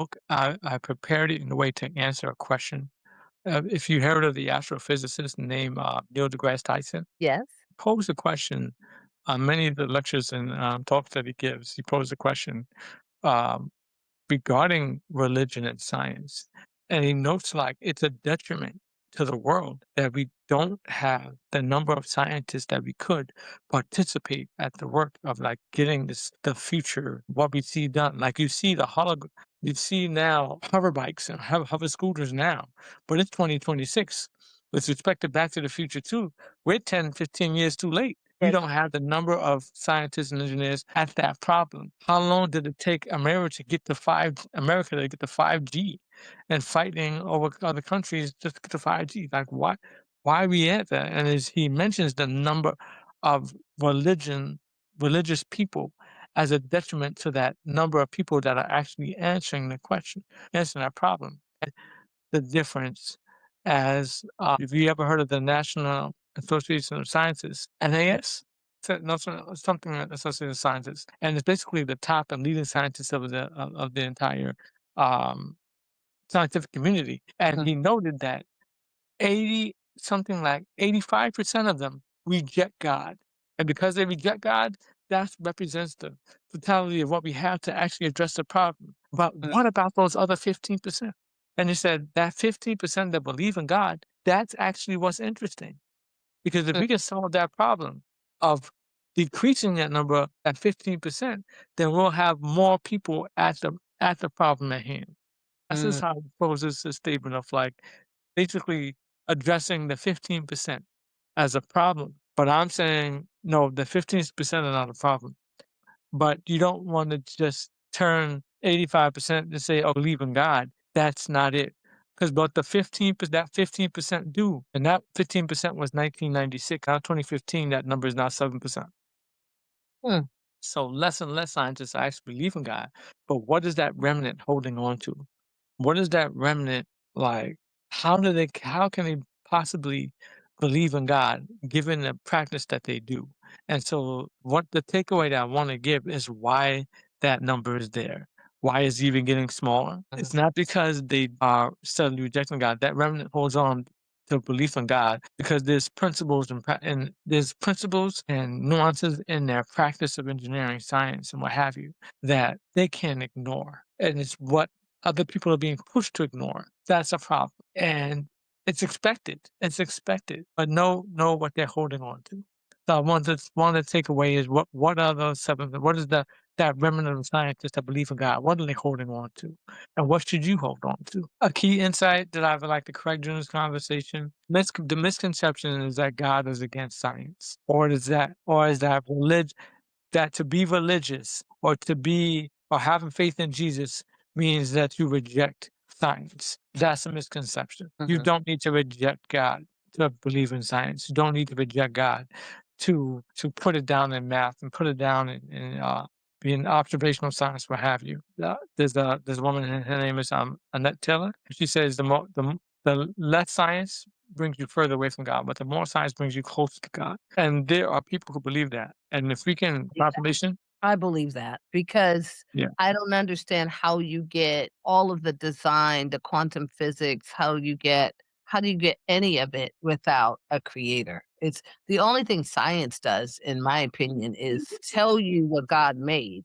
book, I prepared it in a way to answer a question. If you heard of the astrophysicist named Neil deGrasse Tyson, Yes. posed a question on many of the lectures and talks that he gives. He posed a question um, regarding religion and science. And he notes like it's a detriment to the world that we don't have the number of scientists that we could participate at the work of like getting this the future, what we see done. Like you see you see now hover bikes and hover scooters now, but it's 2026. With respect to Back to the Future too, we're 10, 15 years too late. We Yes. don't have the number of scientists and engineers at that problem. How long did it take America to get to 5G and fighting over other countries just to get to 5G? Like why are we at that? And as he mentions the number of religious people as a detriment to that number of people that are actually answering the question, answering that problem. The difference as if you ever heard of the National Association of Sciences, NAS? No, something associated with scientists, and it's basically the top and leading scientists of the entire um, scientific community. And Mhm. he noted that 80 something like 85% of them reject God. And because they reject God, that represents the totality of what we have to actually address the problem. But Mm, what about those other 15%? And he said that 15% that believe in God, that's actually what's interesting. Because if mm, we can solve that problem of decreasing that number at 15%, then we'll have more people at the problem at hand. This is mm, how he poses a statement of like basically addressing the 15% as a problem. But I'm saying, no, the 15% are not a problem. But you don't want to just turn 85% to say, oh, believe in God. That's not it. Because but the 15%, that 15% do. And that 15% was 1996. Now 2015, that number is now 7%. mm, So less and less scientists actually believe in God. But what is that remnant holding on to? What is that remnant like? How can they possibly believe in God given the practice that they do? And so what the takeaway that I want to give is why that number is there. Why is it even getting smaller? mm, It's not because they are suddenly rejecting God. That remnant holds on to belief in God because and there's principles and nuances in their practice of engineering, science, and what have you that they can't ignore. And it's what other people are being pushed to ignore. That's a problem. And it's expected. It's expected. But know what they're holding on to. So I want to take away is what are those seven what is that remnant of scientists that believe in God? What are they holding on to? And what should you hold on to? A key insight that I would like to correct during this conversation. The misconception is that God is against science. Or is that religion that to be religious or having faith in Jesus means that you reject science. That's a misconception. You mhm, don't need to reject God to believe in science. You don't need to reject God to put it down in math and put it down in being observational science, what have you. There's a woman, her name is Annette Taylor. She says the less science brings you further away from God, but the more science brings you closer to God. And there are people who believe that. And if we can believe that. population, I believe that because yeah. I don't understand how you get all of the design, the quantum physics, how do you get any of it without a creator? It's the only thing science does, in my opinion, is tell you what God made.